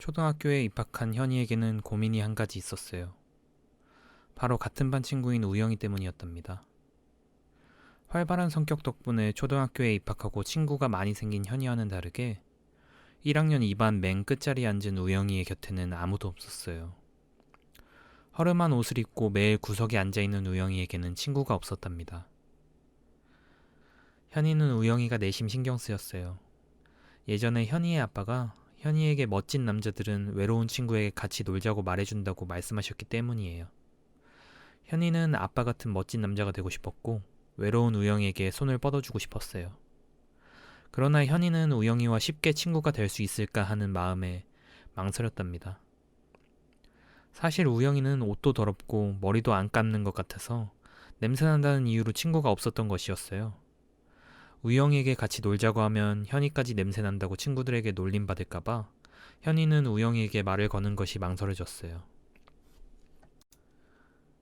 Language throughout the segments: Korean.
초등학교에 입학한 현이에게는 고민이 한 가지 있었어요. 바로 같은 반 친구인 우영이 때문이었답니다. 활발한 성격 덕분에 초등학교에 입학하고 친구가 많이 생긴 현이와는 다르게 1학년 2반 맨 끝자리에 앉은 우영이의 곁에는 아무도 없었어요. 허름한 옷을 입고 매일 구석에 앉아있는 우영이에게는 친구가 없었답니다. 현이는 우영이가 내심 신경 쓰였어요. 예전에 현이의 아빠가 현이에게 멋진 남자들은 외로운 친구에게 같이 놀자고 말해준다고 말씀하셨기 때문이에요. 현이는 아빠 같은 멋진 남자가 되고 싶었고 외로운 우영이에게 손을 뻗어주고 싶었어요. 그러나 현이는 우영이와 쉽게 친구가 될 수 있을까 하는 마음에 망설였답니다. 사실 우영이는 옷도 더럽고 머리도 안 감는 것 같아서 냄새난다는 이유로 친구가 없었던 것이었어요. 우영이에게 같이 놀자고 하면 현이까지 냄새난다고 친구들에게 놀림받을까봐 현이는 우영이에게 말을 거는 것이 망설여졌어요.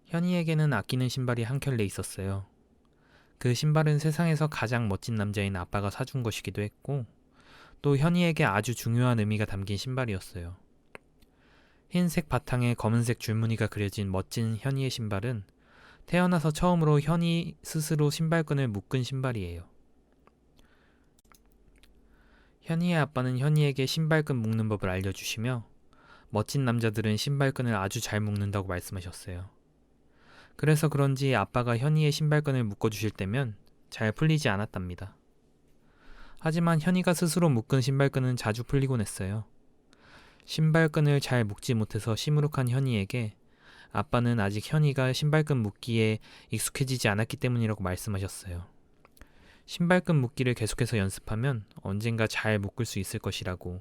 현이에게는 아끼는 신발이 한 켤레 있었어요. 그 신발은 세상에서 가장 멋진 남자인 아빠가 사준 것이기도 했고 또 현이에게 아주 중요한 의미가 담긴 신발이었어요. 흰색 바탕에 검은색 줄무늬가 그려진 멋진 현이의 신발은 태어나서 처음으로 현이 스스로 신발끈을 묶은 신발이에요. 현이의 아빠는 현이에게 신발끈 묶는 법을 알려주시며 멋진 남자들은 신발끈을 아주 잘 묶는다고 말씀하셨어요. 그래서 그런지 아빠가 현이의 신발끈을 묶어주실 때면 잘 풀리지 않았답니다. 하지만 현이가 스스로 묶은 신발끈은 자주 풀리곤 했어요. 신발끈을 잘 묶지 못해서 시무룩한 현이에게 아빠는 아직 현이가 신발끈 묶기에 익숙해지지 않았기 때문이라고 말씀하셨어요. 신발끈 묶기를 계속해서 연습하면 언젠가 잘 묶을 수 있을 것이라고,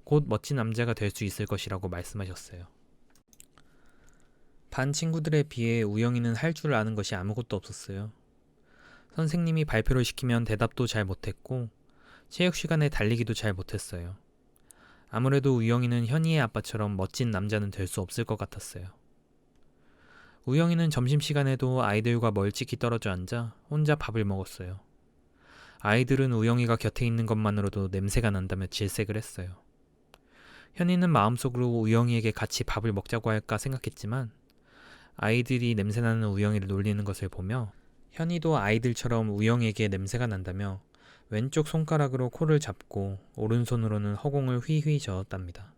곧 멋진 남자가 될 수 있을 것이라고 말씀하셨어요. 반 친구들에 비해 우영이는 할 줄 아는 것이 아무것도 없었어요. 선생님이 발표를 시키면 대답도 잘 못했고 체육 시간에 달리기도 잘 못했어요. 아무래도 우영이는 현이의 아빠처럼 멋진 남자는 될 수 없을 것 같았어요. 우영이는 점심시간에도 아이들과 멀찍이 떨어져 앉아 혼자 밥을 먹었어요. 아이들은 우영이가 곁에 있는 것만으로도 냄새가 난다며 질색을 했어요. 현이는 마음속으로 우영이에게 같이 밥을 먹자고 할까 생각했지만 아이들이 냄새나는 우영이를 놀리는 것을 보며 현이도 아이들처럼 우영이에게 냄새가 난다며 왼쪽 손가락으로 코를 잡고 오른손으로는 허공을 휘휘 저었답니다.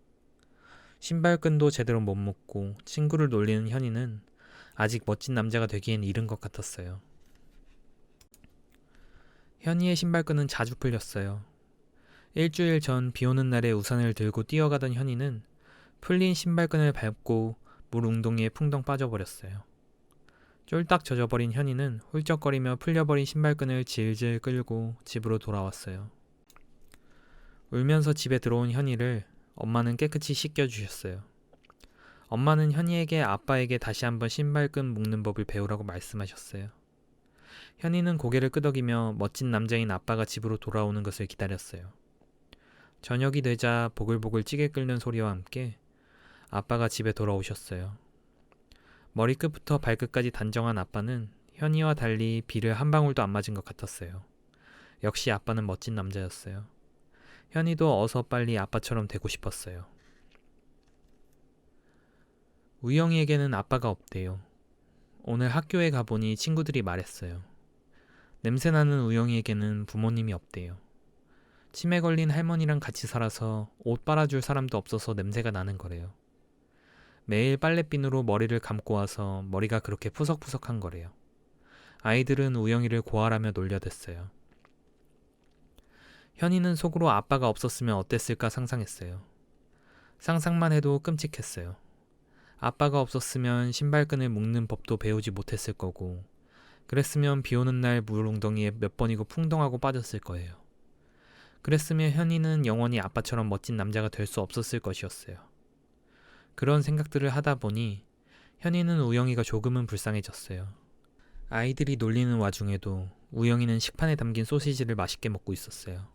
신발끈도 제대로 못 묶고 친구를 놀리는 현이는 아직 멋진 남자가 되기엔 이른 것 같았어요. 현이의 신발끈은 자주 풀렸어요. 일주일 전 비 오는 날에 우산을 들고 뛰어가던 현이는 풀린 신발끈을 밟고 물 웅덩이에 풍덩 빠져버렸어요. 쫄딱 젖어버린 현이는 훌쩍거리며 풀려버린 신발끈을 질질 끌고 집으로 돌아왔어요. 울면서 집에 들어온 현이를 엄마는 깨끗이 씻겨주셨어요. 엄마는 현이에게 아빠에게 다시 한번 신발끈 묶는 법을 배우라고 말씀하셨어요. 현이는 고개를 끄덕이며 멋진 남자인 아빠가 집으로 돌아오는 것을 기다렸어요. 저녁이 되자 보글보글 찌개 끓는 소리와 함께 아빠가 집에 돌아오셨어요. 머리끝부터 발끝까지 단정한 아빠는 현이와 달리 비를 한 방울도 안 맞은 것 같았어요. 역시 아빠는 멋진 남자였어요. 현이도 어서 빨리 아빠처럼 되고 싶었어요. 우영이에게는 아빠가 없대요. 오늘 학교에 가보니 친구들이 말했어요. 냄새나는 우영이에게는 부모님이 없대요. 치매 걸린 할머니랑 같이 살아서 옷 빨아줄 사람도 없어서 냄새가 나는 거래요. 매일 빨랫비누로 머리를 감고 와서 머리가 그렇게 푸석푸석한 거래요. 아이들은 우영이를 고아라며 놀려댔어요. 현이는 속으로 아빠가 없었으면 어땠을까 상상했어요. 상상만 해도 끔찍했어요. 아빠가 없었으면 신발끈을 묶는 법도 배우지 못했을 거고, 그랬으면 비 오는 날 물 웅덩이에 몇 번이고 풍덩하고 빠졌을 거예요. 그랬으면 현이는 영원히 아빠처럼 멋진 남자가 될 수 없었을 것이었어요. 그런 생각들을 하다 보니 현이는 우영이가 조금은 불쌍해졌어요. 아이들이 놀리는 와중에도 우영이는 식판에 담긴 소시지를 맛있게 먹고 있었어요.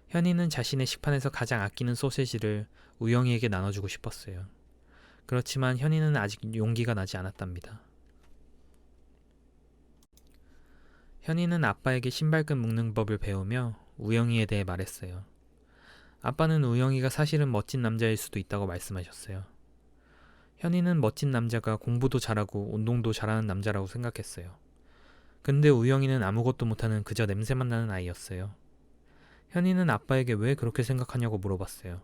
현이는 자신의 식판에서 가장 아끼는 소시지를 우영이에게 나눠주고 싶었어요. 그렇지만 현이는 아직 용기가 나지 않았답니다. 현이는 아빠에게 신발끈 묶는 법을 배우며 우영이에 대해 말했어요. 아빠는 우영이가 사실은 멋진 남자일 수도 있다고 말씀하셨어요. 현이는 멋진 남자가 공부도 잘하고 운동도 잘하는 남자라고 생각했어요. 근데 우영이는 아무것도 못하는 그저 냄새만 나는 아이였어요. 현이는 아빠에게 왜 그렇게 생각하냐고 물어봤어요.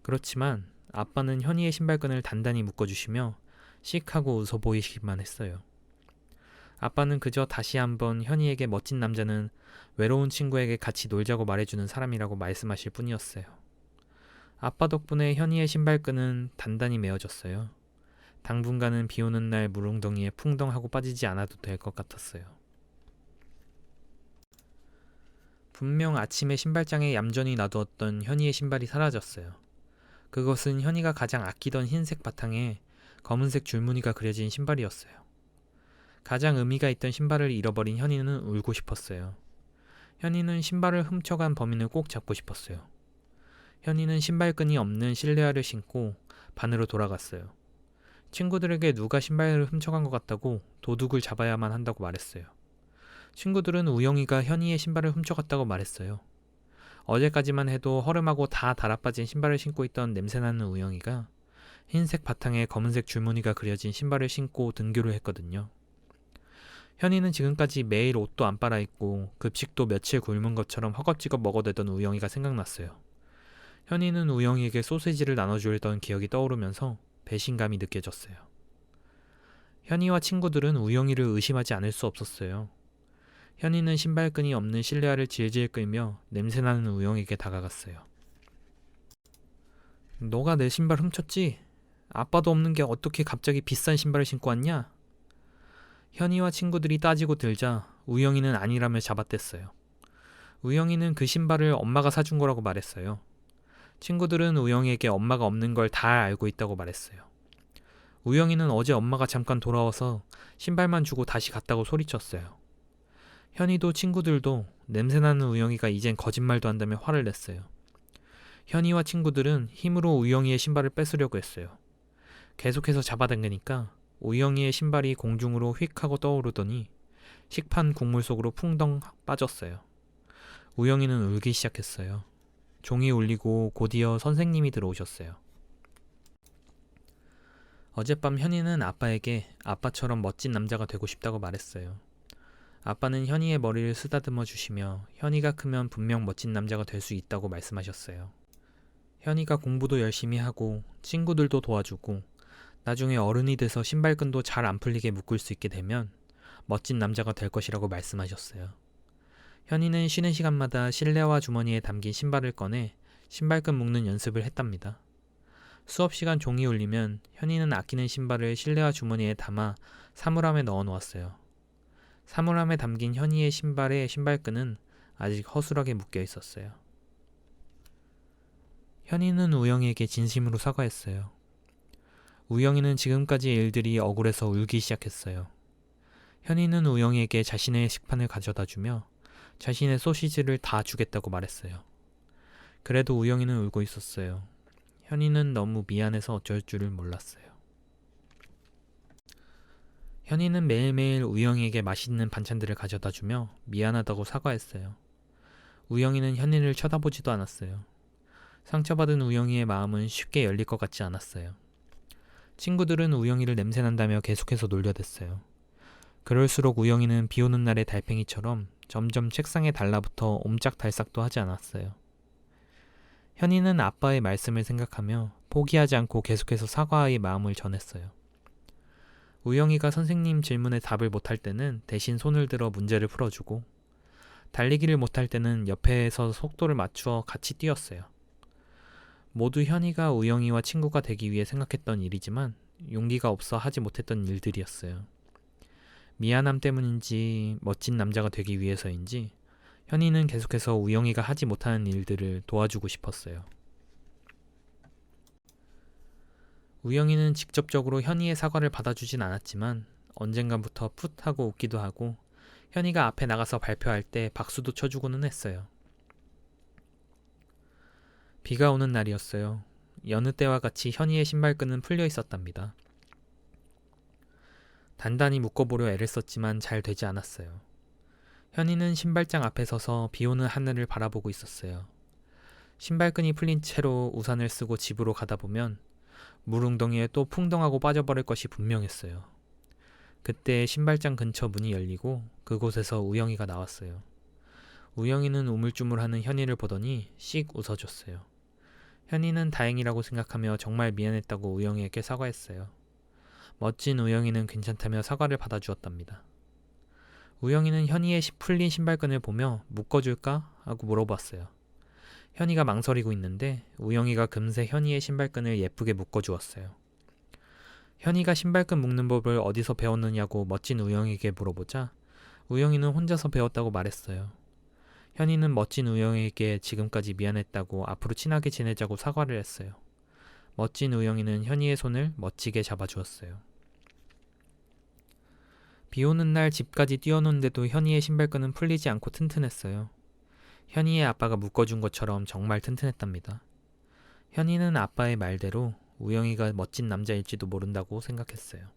그렇지만 아빠는 현이의 신발끈을 단단히 묶어주시며 씩 하고 웃어 보이시기만 했어요. 아빠는 그저 다시 한번 현이에게 멋진 남자는 외로운 친구에게 같이 놀자고 말해주는 사람이라고 말씀하실 뿐이었어요. 아빠 덕분에 현이의 신발끈은 단단히 메어졌어요. 당분간은 비 오는 날 물웅덩이에 풍덩하고 빠지지 않아도 될 것 같았어요. 분명 아침에 신발장에 얌전히 놔두었던 현이의 신발이 사라졌어요. 그것은 현이가 가장 아끼던 흰색 바탕에 검은색 줄무늬가 그려진 신발이었어요. 가장 의미가 있던 신발을 잃어버린 현이는 울고 싶었어요. 현이는 신발을 훔쳐간 범인을 꼭 잡고 싶었어요. 현이는 신발끈이 없는 실내화를 신고 반으로 돌아갔어요. 친구들에게 누가 신발을 훔쳐간 것 같다고 도둑을 잡아야만 한다고 말했어요. 친구들은 우영이가 현이의 신발을 훔쳐갔다고 말했어요. 어제까지만 해도 허름하고 다 달아빠진 신발을 신고 있던 냄새나는 우영이가 흰색 바탕에 검은색 줄무늬가 그려진 신발을 신고 등교를 했거든요. 현이는 지금까지 매일 옷도 안 빨아입고 급식도 며칠 굶은 것처럼 허겁지겁 먹어대던 우영이가 생각났어요. 현이는 우영이에게 소시지를 나눠주던 기억이 떠오르면서 배신감이 느껴졌어요. 현이와 친구들은 우영이를 의심하지 않을 수 없었어요. 현이는 신발끈이 없는 실내화를 질질 끌며 냄새나는 우영이에게 다가갔어요. 너가 내 신발 훔쳤지? 아빠도 없는 게 어떻게 갑자기 비싼 신발을 신고 왔냐? 현이와 친구들이 따지고 들자 우영이는 아니라며 잡아댔어요. 우영이는 그 신발을 엄마가 사준 거라고 말했어요. 친구들은 우영이에게 엄마가 없는 걸 다 알고 있다고 말했어요. 우영이는 어제 엄마가 잠깐 돌아와서 신발만 주고 다시 갔다고 소리쳤어요. 현이도 친구들도 냄새나는 우영이가 이젠 거짓말도 한다며 화를 냈어요. 현이와 친구들은 힘으로 우영이의 신발을 뺏으려고 했어요. 계속해서 잡아당기니까 우영이의 신발이 공중으로 휙 하고 떠오르더니 식판 국물 속으로 풍덩 빠졌어요. 우영이는 울기 시작했어요. 종이 울리고 곧이어 선생님이 들어오셨어요. 어젯밤 현이는 아빠에게 아빠처럼 멋진 남자가 되고 싶다고 말했어요. 아빠는 현이의 머리를 쓰다듬어 주시며 현이가 크면 분명 멋진 남자가 될 수 있다고 말씀하셨어요. 현이가 공부도 열심히 하고 친구들도 도와주고 나중에 어른이 돼서 신발끈도 잘 안 풀리게 묶을 수 있게 되면 멋진 남자가 될 것이라고 말씀하셨어요. 현이는 쉬는 시간마다 실내화 주머니에 담긴 신발을 꺼내 신발끈 묶는 연습을 했답니다. 수업 시간 종이 울리면 현이는 아끼는 신발을 실내화 주머니에 담아 사물함에 넣어 놓았어요. 사물함에 담긴 현이의 신발의 신발끈은 아직 허술하게 묶여 있었어요. 현이는 우영이에게 진심으로 사과했어요. 우영이는 지금까지의 일들이 억울해서 울기 시작했어요. 현이는 우영이에게 자신의 식판을 가져다 주며 자신의 소시지를 다 주겠다고 말했어요. 그래도 우영이는 울고 있었어요. 현이는 너무 미안해서 어쩔 줄을 몰랐어요. 현이는 매일매일 우영이에게 맛있는 반찬들을 가져다 주며 미안하다고 사과했어요. 우영이는 현이를 쳐다보지도 않았어요. 상처받은 우영이의 마음은 쉽게 열릴 것 같지 않았어요. 친구들은 우영이를 냄새난다며 계속해서 놀려댔어요. 그럴수록 우영이는 비 오는 날의 달팽이처럼 점점 책상에 달라붙어 옴짝달싹도 하지 않았어요. 현이는 아빠의 말씀을 생각하며 포기하지 않고 계속해서 사과의 마음을 전했어요. 우영이가 선생님 질문에 답을 못할 때는 대신 손을 들어 문제를 풀어주고 달리기를 못할 때는 옆에서 속도를 맞추어 같이 뛰었어요. 모두 현이가 우영이와 친구가 되기 위해 생각했던 일이지만 용기가 없어 하지 못했던 일들이었어요. 미안함 때문인지 멋진 남자가 되기 위해서인지 현이는 계속해서 우영이가 하지 못하는 일들을 도와주고 싶었어요. 우영이는 직접적으로 현이의 사과를 받아주진 않았지만 언젠가부터 풋 하고 웃기도 하고 현이가 앞에 나가서 발표할 때 박수도 쳐주고는 했어요. 비가 오는 날이었어요. 여느 때와 같이 현이의 신발끈은 풀려 있었답니다. 단단히 묶어보려 애를 썼지만 잘 되지 않았어요. 현이는 신발장 앞에 서서 비 오는 하늘을 바라보고 있었어요. 신발끈이 풀린 채로 우산을 쓰고 집으로 가다 보면 물웅덩이에 또 풍덩하고 빠져버릴 것이 분명했어요. 그때 신발장 근처 문이 열리고 그곳에서 우영이가 나왔어요. 우영이는 우물쭈물하는 현이를 보더니 씩 웃어줬어요. 현이는 다행이라고 생각하며 정말 미안했다고 우영이에게 사과했어요. 멋진 우영이는 괜찮다며 사과를 받아주었답니다. 우영이는 현이의 풀린 신발끈을 보며 묶어줄까? 하고 물어봤어요. 현이가 망설이고 있는데 우영이가 금세 현이의 신발끈을 예쁘게 묶어주었어요. 현이가 신발끈 묶는 법을 어디서 배웠느냐고 멋진 우영이에게 물어보자 우영이는 혼자서 배웠다고 말했어요. 현이는 멋진 우영이에게 지금까지 미안했다고 앞으로 친하게 지내자고 사과를 했어요. 멋진 우영이는 현이의 손을 멋지게 잡아주었어요. 비 오는 날 집까지 뛰어노는데도 현이의 신발끈은 풀리지 않고 튼튼했어요. 현이의 아빠가 묶어준 것처럼 정말 튼튼했답니다. 현이는 아빠의 말대로 우영이가 멋진 남자일지도 모른다고 생각했어요.